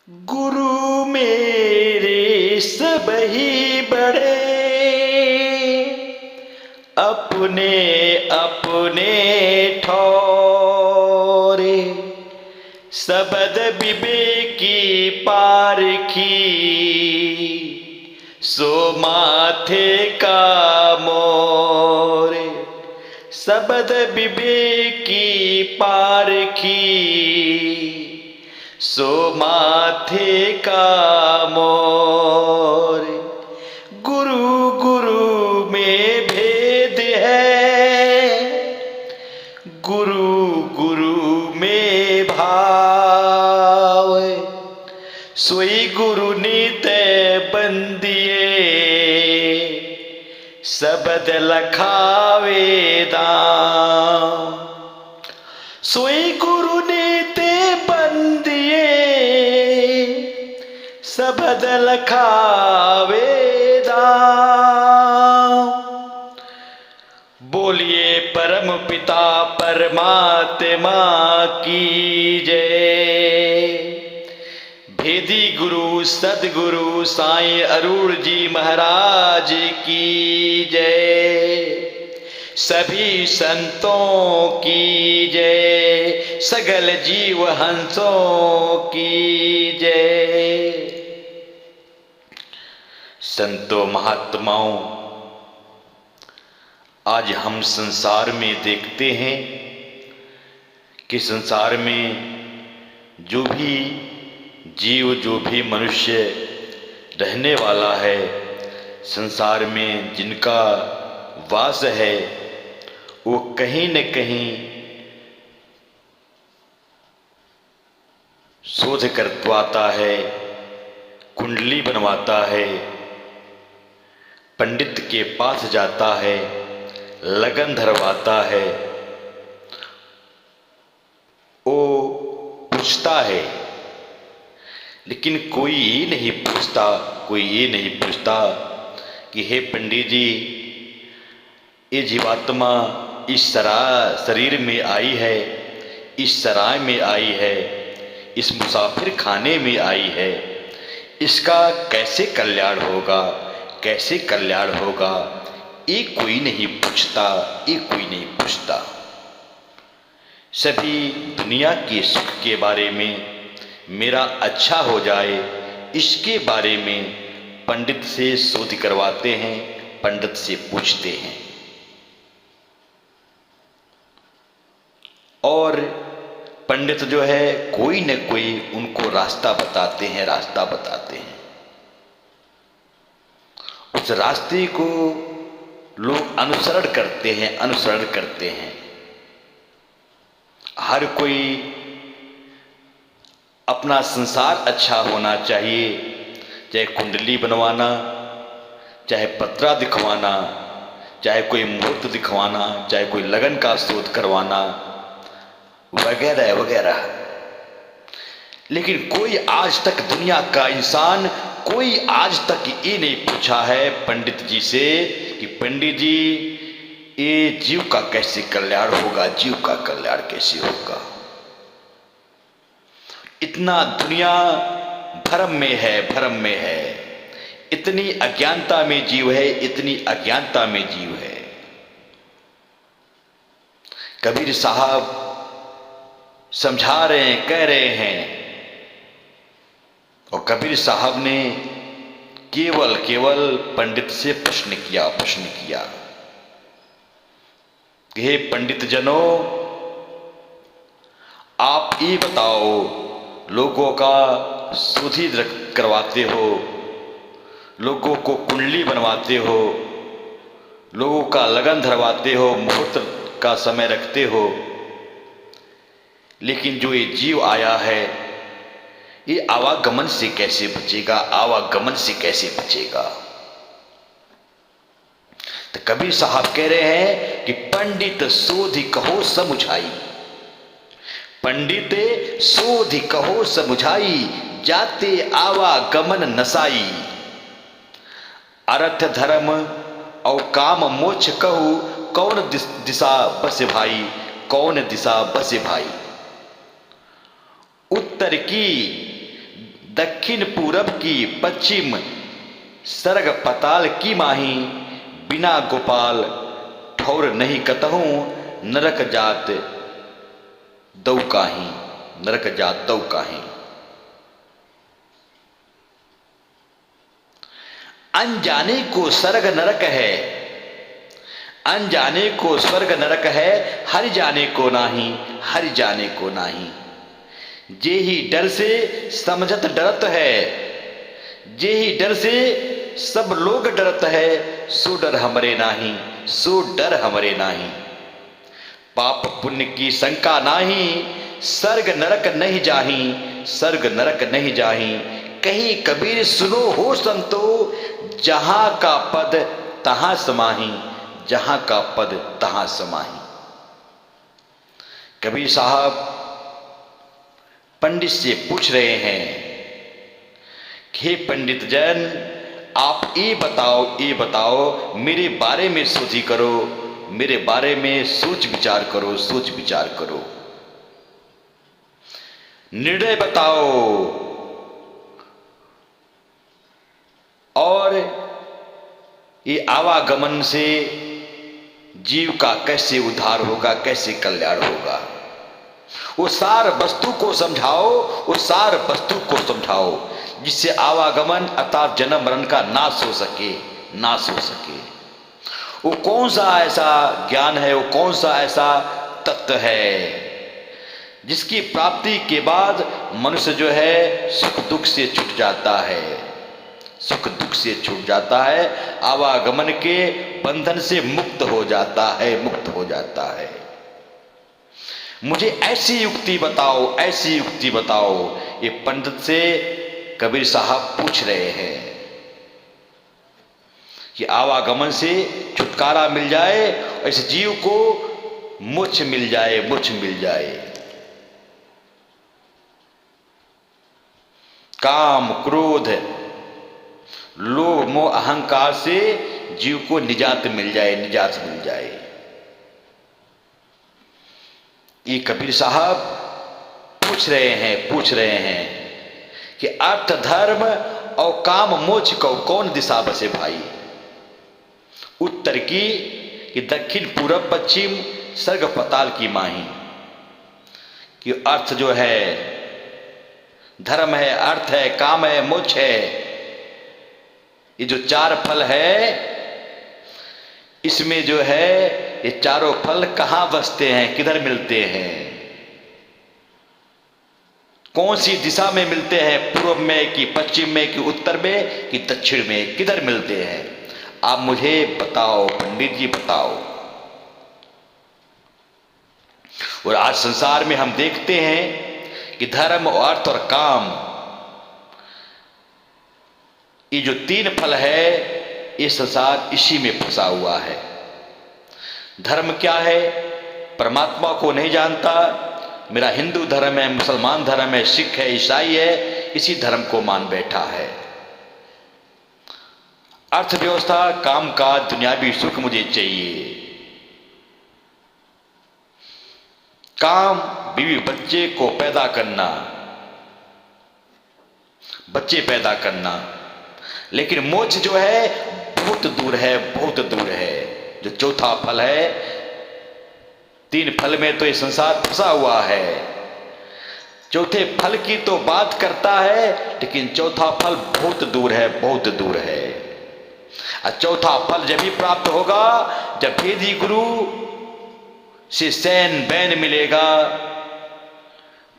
गुरु मेरे सब ही बड़े, अपने अपने ठौरे। सबद विवेकी पारखी, सो माथे का मोरे। सबद विवेकी पारखी, सो माथे का मोरे। गुरु गुरु में भेद है, गुरु गुरु में भाव। सोई गुरु नीत बंदिए, सबद लखावे दाम। सोई गुरु नीत बंदिए, सबद लखावे दाम। बोलिए परम पिता परमात्मा की जय। भेदी गुरु सदगुरु साईं अरुण जी महाराज की जय। सभी संतों की जय, सगल जीव हंसों की जय। संतों महात्माओं, आज हम संसार में देखते हैं कि संसार में जो भी जीव, जो भी मनुष्य रहने वाला है, संसार में जिनका वास है, वो कहीं न कहीं शोध करवाता है, कुंडली बनवाता है, पंडित के पास जाता है, लगन धरवाता है। वो पूछता है, लेकिन कोई ये नहीं पूछता, कोई ये नहीं पूछता कि हे पंडित जी, ये जीवात्मा इस शरीर में आई है, इस सराय में आई है, इस मुसाफिर खाने में आई है, इसका कैसे कल्याण होगा, कैसे कल्याण होगा, ये कोई नहीं पूछता, ये कोई नहीं पूछता। सभी दुनिया के सुख के बारे में, मेरा अच्छा हो जाए, इसके बारे में पंडित से शोध करवाते हैं, पंडित से पूछते हैं। और पंडित जो है कोई न कोई उनको रास्ता बताते हैं, रास्ता बताते हैं। उस रास्ते को लोग अनुसरण करते हैं, अनुसरण करते हैं। हर कोई अपना संसार अच्छा होना चाहिए, चाहे कुंडली बनवाना, चाहे पत्रा दिखवाना, चाहे कोई मुहूर्त दिखवाना, चाहे कोई लगन का शोध करवाना, वगैरह वगैरह। लेकिन कोई आज तक दुनिया का इंसान, कोई आज तक ये नहीं पूछा है पंडित जी से कि पंडित जी, ये जीव का कैसे कल्याण होगा, जीव का कल्याण कैसे होगा। इतना दुनिया भ्रम में है, भ्रम में है। इतनी अज्ञानता में जीव है, इतनी अज्ञानता में जीव है। कबीर साहब समझा रहे हैं, कह रहे हैं, और कबीर साहब ने केवल केवल पंडित से प्रश्न किया, प्रश्न किया कि हे पंडित जनों, आप ये बताओ, लोगों का शोधी करवाते हो, लोगों को कुंडली बनवाते हो, लोगों का लगन धरवाते हो, मुहूर्त का समय रखते हो, लेकिन जो ये जीव आया है, ये आवागमन से कैसे बचेगा, आवागमन से कैसे बचेगा। तो कबीर साहब कह रहे हैं कि पंडित शोधि कहो समुझाई, पंडित शोधि कहो समुझाई, जाते आवागमन नसाई। अर्थ धर्म और काम मोक्ष कहू, कौन दिशा बसे भाई, कौन दिशा बसे भाई। उत्तर की दक्षिण पूरब की पश्चिम सर्ग पताल की माही, बिना गोपाल ठौर नहीं कतहूं, नरक जात दौ काही, नरक जात दौ काही। अनजाने को स्वर्ग नरक है, अनजाने को स्वर्ग नरक है, हर जाने को नाही, हर जाने को नाही। जे ही डर से समझत डरत है, जे ही डर से सब लोग डरत है, सो डर हमरे नाही, सो डर हमरे नाही। पाप पुण्य की शंका नाही, स्वर्ग नरक नहीं जाही, स्वर्ग नरक नहीं जाही। कही कबीर सुनो हो संतो, जहां का पद तहां समाही, जहां का पद तहां समाही। कबीर साहब पंडित से पूछ रहे हैं, हे पंडित जन, आप ये बताओ, मेरे बारे में सोची करो, मेरे बारे में सोच विचार करो, सोच विचार करो, निर्णय बताओ, और ये आवागमन से जीव का कैसे उद्धार होगा, कैसे कल्याण होगा। वो सार वस्तु को समझाओ, वो सार वस्तु को समझाओ, जिससे आवागमन अर्थात जन्म मरण का नाश हो सके, नाश हो सके। वो कौन सा ऐसा ज्ञान है, वो कौन सा ऐसा तत्व है जिसकी प्राप्ति के बाद मनुष्य जो है सुख दुख से छूट जाता है, सुख दुख से छूट जाता है, आवागमन के बंधन से मुक्त हो जाता है, मुक्त हो जाता है। मुझे ऐसी युक्ति बताओ, ऐसी युक्ति बताओ, ये पंडित से कबीर साहब पूछ रहे हैं कि आवागमन से छुटकारा मिल जाए, इस जीव को मोक्ष मिल जाए, मोक्ष मिल जाए। काम क्रोध लोभ मोह अहंकार से जीव को निजात मिल जाए, निजात मिल जाए। ये कबीर साहब पूछ रहे हैं कि अर्थ धर्म और काम मोक्ष को कौन दिशा बसे भाई। उत्तर की कि दक्षिण पूरब पश्चिम सर्ग पताल की माही, कि अर्थ जो है धर्म है, अर्थ है, काम है, मोक्ष है, ये जो चार फल है, इसमें जो है ये चारों फल कहां बसते हैं, किधर मिलते हैं, कौन सी दिशा में मिलते हैं, पूर्व में कि पश्चिम में कि उत्तर में कि दक्षिण में, किधर मिलते हैं, आप मुझे बताओ पंडित जी, बताओ। और आज संसार में हम देखते हैं कि धर्म और अर्थ और काम, ये जो तीन फल है, ये संसार इसी में फंसा हुआ है। धर्म क्या है, परमात्मा को नहीं जानता, मेरा हिंदू धर्म है, मुसलमान धर्म है, सिख है, ईसाई है, इसी धर्म को मान बैठा है। अर्थव्यवस्था, काम काज, दुनियावी सुख मुझे चाहिए, काम बीवी बच्चे को पैदा करना, बच्चे पैदा करना, लेकिन मोक्ष जो है बहुत दूर है, बहुत दूर है। जो चौथा फल है, तीन फल में तो ये संसार फंसा हुआ है, चौथे फल की तो बात करता है, लेकिन चौथा फल बहुत दूर है, बहुत दूर है। और चौथा फल जब भी प्राप्त होगा जब वेदी गुरु से सैन बैन मिलेगा,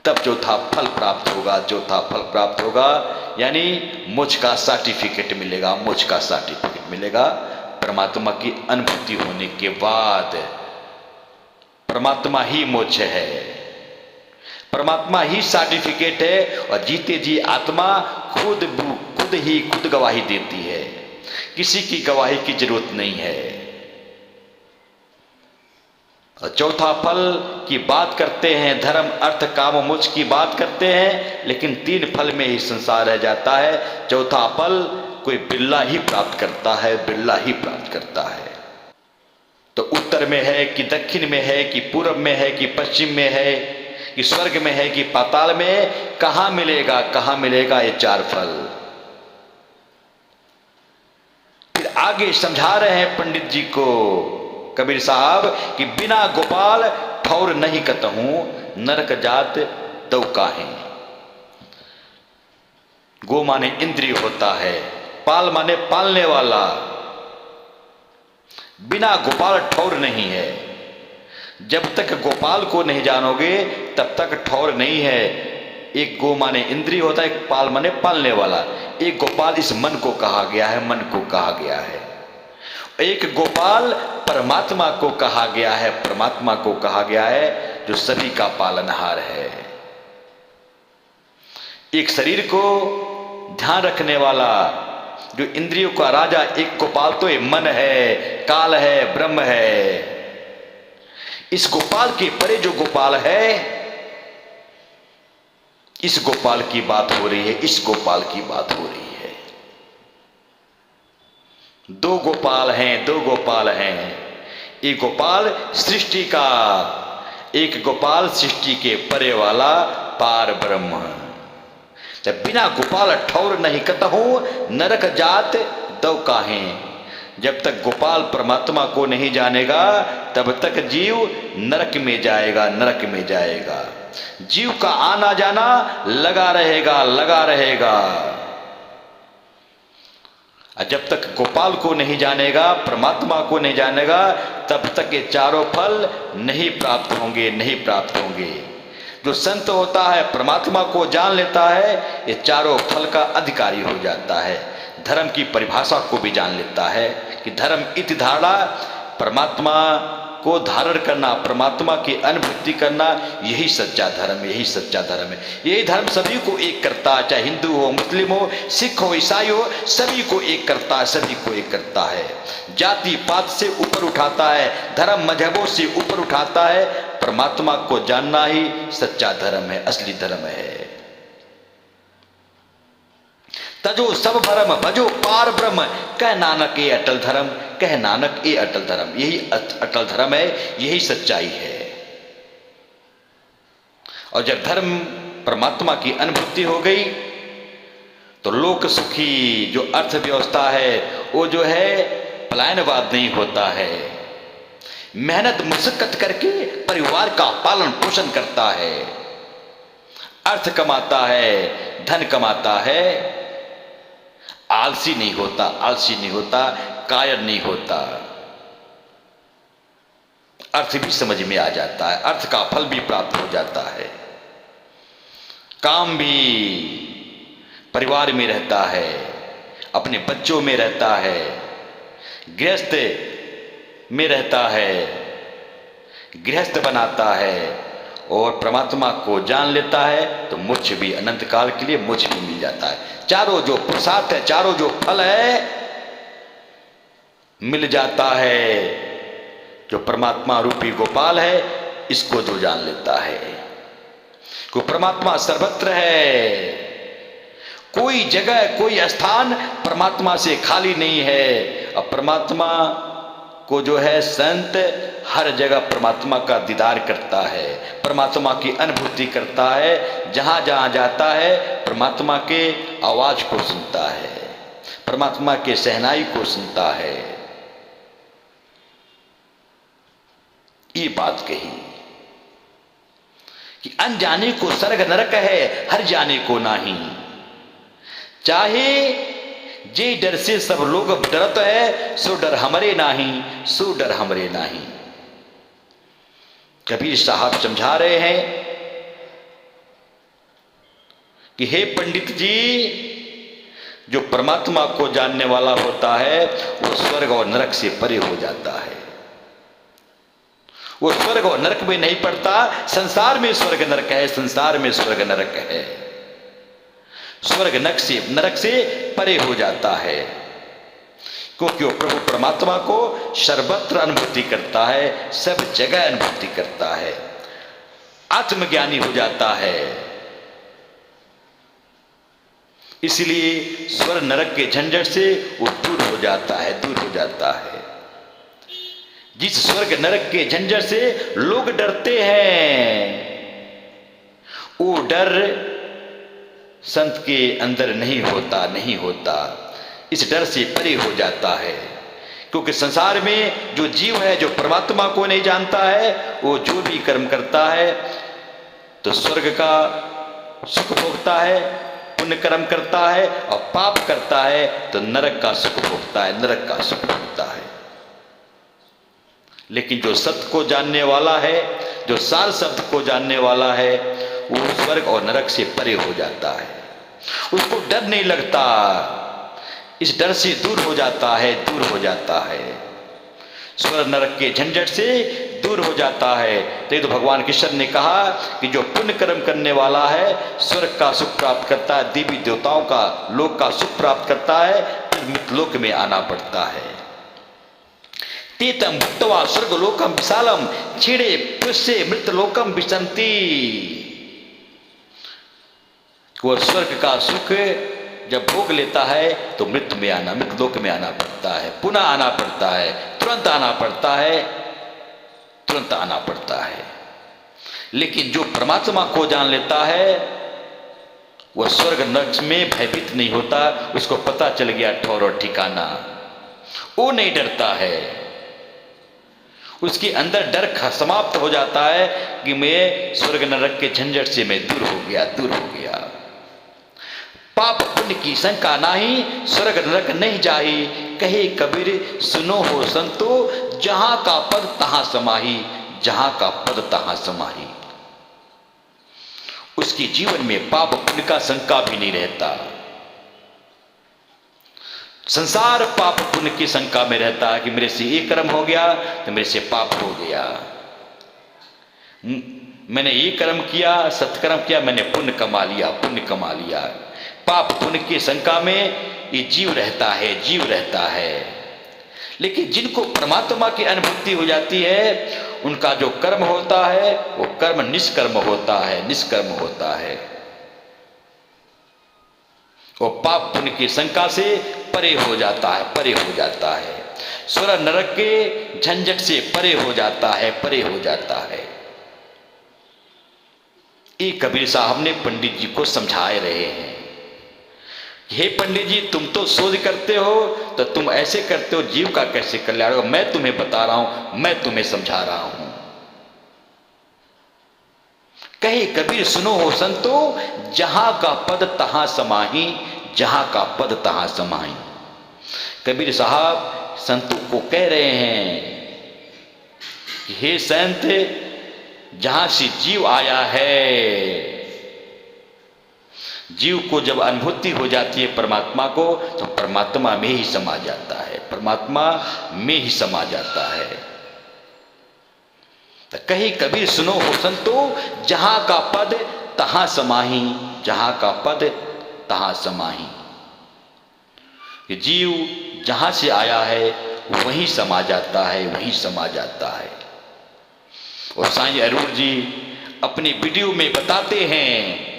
तब चौथा फल प्राप्त होगा, चौथा फल प्राप्त होगा, यानी मोक्ष का सर्टिफिकेट मिलेगा, मोक्ष का सर्टिफिकेट मिलेगा। परमात्मा की अनुभूति होने के बाद परमात्मा ही मोक्ष है, परमात्मा ही सर्टिफिकेट है, और जीते जी आत्मा खुद ही गवाही देती है, किसी की गवाही की जरूरत नहीं है। और चौथा फल की बात करते हैं, धर्म अर्थ काम मोक्ष की बात करते हैं, लेकिन तीन फल में ही संसार रह जाता है। चौथा फल कोई बिरला ही प्राप्त करता है, बिरला ही प्राप्त करता है। तो उत्तर में है कि दक्षिण में है कि पूर्व में है कि पश्चिम में है कि कि स्वर्ग में है कि पाताल में, कहां मिलेगा ये चार फल। फिर आगे समझा रहे हैं पंडित जी को कबीर साहब कि बिना गोपाल ठौर नहीं कतहूं, नरक जात दौ काहे। गो माने इंद्रिय होता है, पाल माने पालने वाला। बिना गोपाल ठौर नहीं है। जब तक गोपाल को नहीं जानोगे तब तक ठौर नहीं है। एक गो माने इंद्रिय होता है, एक पाल माने पालने वाला। एक गोपाल इस मन को कहा गया है, मन को कहा गया है। एक गोपाल परमात्मा को कहा गया है, परमात्मा को कहा गया है जो सभी का पालनहार है। एक शरीर को ध्यान रखने वाला जो इंद्रियों का राजा, एक गोपाल तो ये मन है, काल है, ब्रह्म है। इस गोपाल के परे जो गोपाल है, इस गोपाल की बात हो रही है, इस गोपाल की बात हो रही है। दो गोपाल हैं, दो गोपाल हैं। एक गोपाल सृष्टि का, एक गोपाल सृष्टि के परे वाला पार ब्रह्म। जब बिना गोपाल ठौर नहीं कतहूं, नरक जात दौ काहे। जब तक गोपाल परमात्मा को नहीं जानेगा तब तक जीव नरक में जाएगा, नरक में जाएगा। जीव का आना जाना लगा रहेगा, लगा रहेगा। जब तक गोपाल को नहीं जानेगा, परमात्मा को नहीं जानेगा, तब तक ये चारों फल नहीं प्राप्त होंगे, नहीं प्राप्त होंगे। जो संत होता है, परमात्मा को जान लेता है, ये चारों फल का अधिकारी हो जाता है। धर्म की परिभाषा को भी जान लेता है कि धर्म इति धारणा, परमात्मा को धारण करना, परमात्मा की अनुभूति करना, यही सच्चा धर्म, यही सच्चा धर्म है। यही धर्म सभी को एक करता है, चाहे हिंदू हो, मुस्लिम हो, सिख हो, ईसाई हो, सभी को एक करता है, सभी को एक करता है। जाति पात से ऊपर उठाता है, धर्म मजहबों से ऊपर उठाता है। परमात्मा को जानना ही सच्चा धर्म है, असली धर्म है। तजो सब भरम भजो पार ब्रह्म, कह नानक ये अटल धर्म, कह नानक ये अटल धर्म। यही अटल धर्म है, यही सच्चाई है। और जब धर्म परमात्मा की अनुभूति हो गई तो लोक सुखी जो अर्थव्यवस्था है वो जो है पलायनवाद नहीं होता है। मेहनत मुशक्कत करके परिवार का पालन पोषण करता है, अर्थ कमाता है, धन कमाता है। आलसी नहीं होता, आलसी नहीं होता, कायर नहीं होता। अर्थ भी समझ में आ जाता है, अर्थ का फल भी प्राप्त हो जाता है। काम भी परिवार में रहता है, अपने बच्चों में रहता है, गृहस्थ में रहता है, गृहस्थ बनाता है और परमात्मा को जान लेता है तो मोक्ष भी अनंत काल के लिए मोक्ष भी मिल जाता है। चारों जो पुरुषार्थ है, चारों जो फल है मिल जाता है। जो परमात्मा रूपी गोपाल है इसको जो जान लेता है कि परमात्मा सर्वत्र है, कोई जगह कोई स्थान परमात्मा से खाली नहीं है। और परमात्मा को जो है संत हर जगह परमात्मा का दीदार करता है, परमात्मा की अनुभूति करता है। जहां जहां जाता है परमात्मा के आवाज को सुनता है, परमात्मा के सहनाई को सुनता है। ये बात कही कि अनजाने को स्वर्ग नरक है, हर जाने को नाही। चाहे जे डर से सब लोग डरत है, सो डर हमरे नाही, सो डर हमरे नाही। कबीर साहब समझा रहे हैं कि हे पंडित जी, जो परमात्मा को जानने वाला होता है वो स्वर्ग और नरक से परे हो जाता है। वो स्वर्ग और नरक में नहीं पड़ता। संसार में स्वर्ग नरक है, संसार में स्वर्ग नरक है। स्वर्ग नरक से परे हो जाता है क्योंकि वो प्रभु परमात्मा को सर्वत्र अनुभूति करता है, सब जगह अनुभूति करता है, आत्मज्ञानी हो जाता है। इसलिए स्वर्ग नरक के झंझट से वो दूर हो जाता है, दूर हो जाता है। जिस स्वर्ग नरक के झंझट से लोग डरते हैं, वो डर संत के अंदर नहीं होता, इस डर से परे हो जाता है। क्योंकि संसार में जो जीव है, जो परमात्मा को नहीं जानता है, वो जो भी कर्म करता है तो स्वर्ग का सुख भोगता है, पुण्य कर्म करता है, और पाप करता है तो नरक का सुख भोगता है, नरक का सुख भोगता है। लेकिन जो सत्य को जानने वाला है, जो सार शब्द को जानने वाला है, वो स्वर्ग और नरक से परे हो जाता है। उसको डर नहीं लगता, इस डर से दूर हो जाता है, दूर हो जाता है, स्वर्ग नरक के झंझट से दूर हो जाता है। तो भगवान कृष्ण ने कहा कि जो पुण्य कर्म करने वाला है स्वर्ग का सुख प्राप्त करता है, देवी देवताओं का लोक का सुख प्राप्त करता है, फिर मृतलोक में आना पड़ता है। तीतम भुक्त्वा स्वर्गलोकम विशालम क्षीणे पुष्ये मृतलोकम विशन्ति। वो स्वर्ग का सुख जब भोग लेता है तो मृत्यु में आना, मृतलोक में आना पड़ता है, पुनः आना पड़ता है, तुरंत आना पड़ता है, तुरंत आना पड़ता है। लेकिन जो परमात्मा को जान लेता है वह स्वर्ग नरक में भयभीत नहीं होता, उसको पता चल गया ठौर और ठिकाना, वो नहीं डरता है, उसके अंदर डर समाप्त हो जाता है कि मैं स्वर्ग नरक के झंझट से मैं दूर हो गया, दूर हो गया। पाप पुण्य की शंका नाही, स्वर्ग नरक नहीं जाही, कहे कबीर सुनो हो संतो, जहां का पद तहां समाही, जहां का पद तहां समाही। उसके जीवन में पाप पुण्य का शंका भी नहीं रहता। संसार पाप पुण्य की शंका में रहता है कि मेरे से ये कर्म हो गया तो मेरे से पाप हो गया, मैंने ये कर्म किया, सत्कर्म किया, मैंने पुण्य कमा लिया, पुण्य कमा लिया। पाप पुण्य की शंका में ये जीव रहता है, जीव रहता है। लेकिन जिनको परमात्मा की अनुभूति हो जाती है, उनका जो कर्म होता है वो कर्म निष्कर्म होता है, निष्कर्म होता है। वो पाप पुण्य की शंका से परे हो जाता है, परे हो जाता है, स्वर्ग नरक के झंझट से परे हो जाता है, परे हो जाता है। ये कबीर साहब ने पंडित जी को समझाए रहे हैं। हे पंडित जी, तुम तो शोध करते हो तो तुम ऐसे करते हो, जीव का कैसे कल्याण होगा? मैं तुम्हें बता रहा हूं, मैं तुम्हें समझा रहा हूं। कहे कबीर सुनो हो संतो, जहां का पद तहां समाही, जहां का पद तहां समाही। कबीर साहब संतों को कह रहे हैं कि हे संत, जहां से जीव आया है, जीव को जब अनुभूति हो जाती है परमात्मा को, तो परमात्मा में ही समा जाता है, परमात्मा में ही समा जाता है। तो कहे कबीर सुनो हो संतो, जहां का पद तहां समाही, जहां का पद तहां समाही। कि जीव जहां से आया है वहीं समा जाता है, वहीं समा जाता है। और साईं अरुण जी अपनी वीडियो में बताते हैं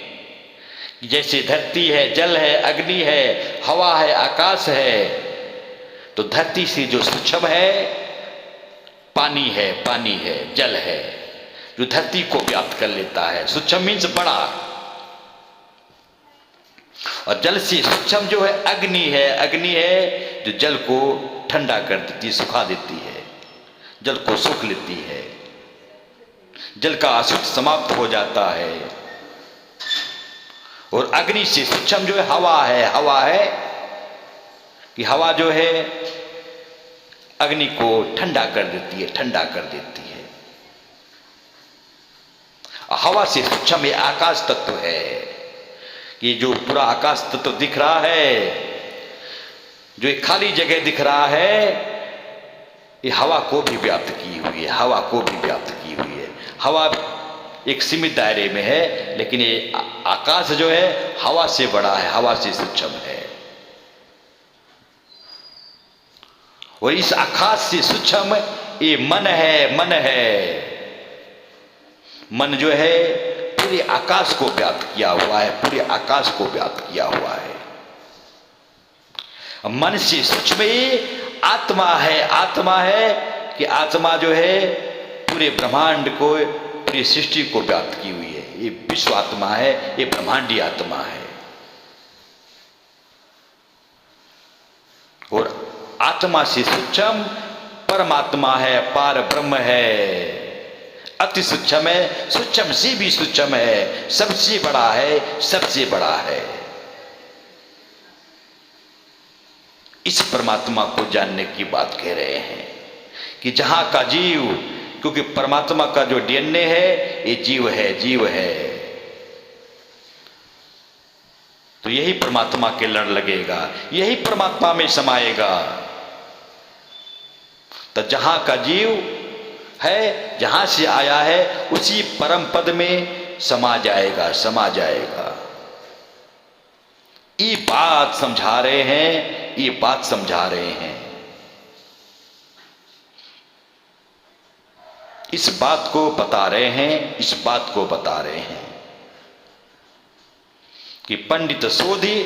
कि जैसे धरती है, जल है, अग्नि है, हवा है, आकाश है, तो धरती से जो सूक्ष्म है पानी है, पानी है, जल है, जो धरती को व्याप्त कर लेता है। सूक्ष्म मीन्स बड़ा, और जल से सूक्ष्म जो है अग्नि है, अग्नि है जो जल को ठंडा कर देती है, सुखा देती है, जल को सूख लेती है, जल का असुख समाप्त हो जाता है। और अग्नि से सूक्ष्म जो है हवा है, हवा है कि हवा जो है अग्नि को ठंडा कर देती है, ठंडा कर देती है। हवा से सूक्ष्म ये आकाश तत्व है, ये जो पूरा आकाश तत्व दिख रहा है, जो एक खाली जगह दिख रहा है, ये हवा को भी व्याप्त की हुई है, हवा को भी व्याप्त की हुई है। हवा एक सीमित दायरे में है, लेकिन ये आकाश जो है हवा से बड़ा है, हवा से सूक्ष्म है। और इस आकाश से सूक्ष्म ये मन है, मन है। मन जो है पूरे आकाश को व्याप्त किया हुआ है, पूरे आकाश को व्याप्त किया हुआ है। मन से सूक्ष्म आत्मा है, आत्मा है कि आत्मा जो है पूरे ब्रह्मांड को, पूरी सृष्टि को व्याप्त की हुई है। ये विश्व आत्मा है, ये ब्रह्मांडी आत्मा है। और आत्मा से सूक्ष्म परमात्मा है, पार ब्रह्म है, अति सूक्ष्म है, सूक्ष्म से भी सूक्ष्म है, सबसे बड़ा है, सबसे बड़ा है। इस परमात्मा को जानने की बात कह रहे हैं कि जहां का जीव, क्योंकि परमात्मा का जो डीएनए है ये जीव है, जीव है, तो यही परमात्मा के लड़ लगेगा, यही परमात्मा में समाएगा। तो जहां का जीव है, जहां से आया है, उसी परम पद में समा जाएगा, समा जाएगा। ये बात समझा रहे हैं, ये बात समझा रहे हैं। इस बात को बता रहे हैं, इस बात को बता रहे हैं कि पंडित सोधी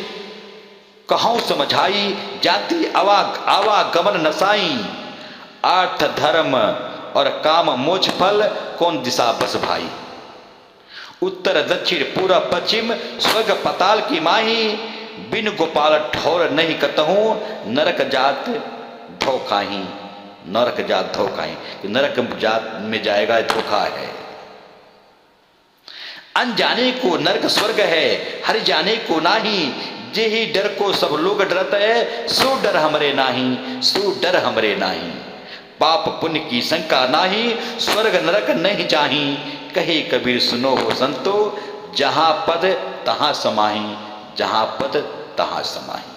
कहूं समझाई, जाति आवागमन नसाई, अर्थ धर्म और काम मोक्ष फल कौन दिशा बस भाई। उत्तर दक्षिण पूरब पश्चिम स्वर्ग पताल की माही, बिन गोपाल ठौर नहीं कतहूं, नरक जात धोखाही, नरक जात धोखाही। नरक जात में जाएगा, धोखा है। अनजाने को नरक स्वर्ग है, हर जाने को नाही, जेहि डर को सब लोग डरत है, सो डर हमरे नाही, सो डर हमरे नाही। पाप पुण्य की शंका नाही, स्वर्ग नरक नहीं चाही, कहे कबीर सुनो हो संतो, जहां पद तहां समाही, जहां पद तहां समाही।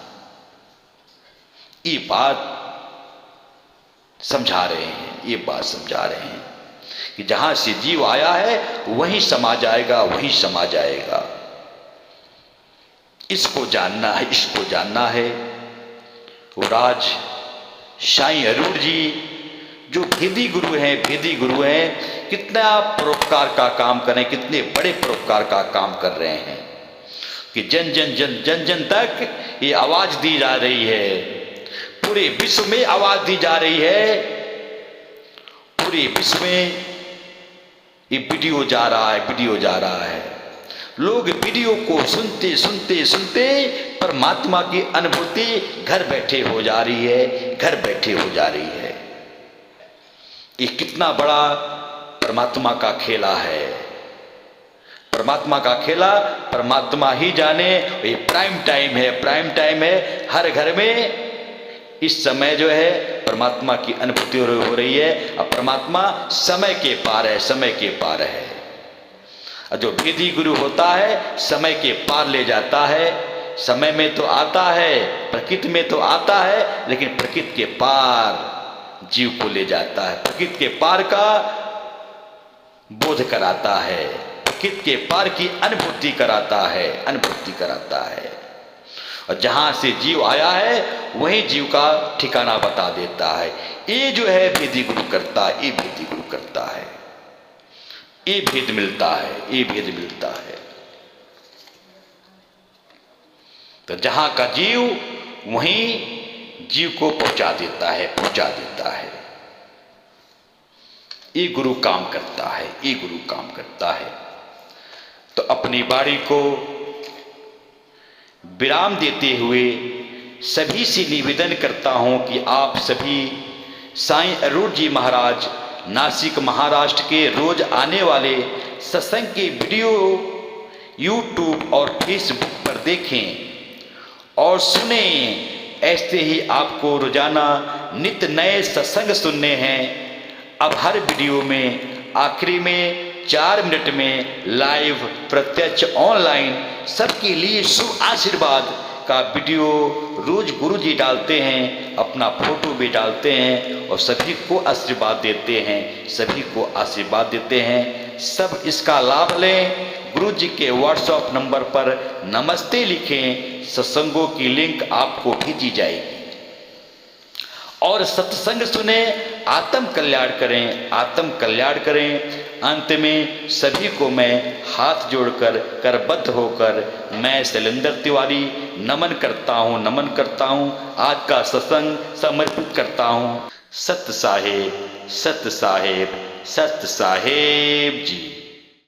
ये बात समझा रहे हैं, ये बात समझा रहे हैं कि जहां से जीव आया है वहीं समा जाएगा, वहीं समा जाएगा। इसको जानना है, इसको जानना है। वो राज साईं अरूढ़ जी जो भेदी गुरु हैं, भेदी गुरु हैं, कितना परोपकार का काम करें, कितने बड़े परोपकार का काम कर रहे हैं कि जन जन जन जन जन तक ये आवाज दी जा रही है, पूरे विश्व में आवाज दी जा रही है, पूरे विश्व में ये वीडियो जा रहा है, वीडियो जा रहा है। लोग वीडियो को सुनते सुनते सुनते परमात्मा की अनुभूति घर बैठे हो जा रही है, घर बैठे हो जा रही है। ये कितना बड़ा परमात्मा का खेला है, परमात्मा का खेला परमात्मा ही जाने। ये प्राइम टाइम है, प्राइम टाइम है। हर घर में इस समय जो है परमात्मा की अनुभूति हो रही है। अब परमात्मा समय के पार है, समय के पार है। और जो भेदी गुरु होता है समय के पार ले जाता है। समय में तो आता है, प्रकृति में तो आता है, लेकिन प्रकृति के पार जीव को ले जाता है, प्रकृति के पार का बोध कराता है, प्रकृति के पार की अनुभूति कराता है, अनुभूति कराता है। और जहां से जीव आया है वही जीव का ठिकाना बता देता है। ये जो है भेदी गुरु करता है, ये भेदी गुरु करता है, ये भेद मिलता है, ये भेद मिलता है। तो जहां का जीव वहीं जीव को पहुंचा देता है, पहुंचा देता है। ये गुरु काम करता है, ये गुरु काम करता है। तो अपनी बारी को विराम देते हुए सभी से निवेदन करता हूं कि आप सभी साईं अरूढ़ जी महाराज नासिक महाराष्ट्र के रोज आने वाले सत्संग के वीडियो यूट्यूब और फेसबुक पर देखें और सुने। ऐसे ही आपको रोजाना नित्य नए सत्संग सुनने हैं। अब हर वीडियो में आखिरी में 4 मिनट में लाइव प्रत्यक्ष ऑनलाइन सबके लिए शुभ आशीर्वाद का वीडियो रोज गुरु जी डालते हैं, अपना फोटो भी डालते हैं और सभी को आशीर्वाद देते हैं, सभी को आशीर्वाद देते हैं। सब इसका लाभ लें। गुरु जी के व्हाट्सएप नंबर पर नमस्ते लिखें, सत्संगों की लिंक आपको भेजी जाएगी। और सत्संग सुने, आत्म कल्याण करें, आत्म कल्याण करें। अंत में सभी को मैं हाथ जोड़कर करबद्ध होकर मैं शैलेंद्र तिवारी नमन करता हूँ, नमन करता हूँ। आज का सत्संग समर्पित करता हूँ सत्य साहेब, सत्य साहेब, सत्य साहेब जी।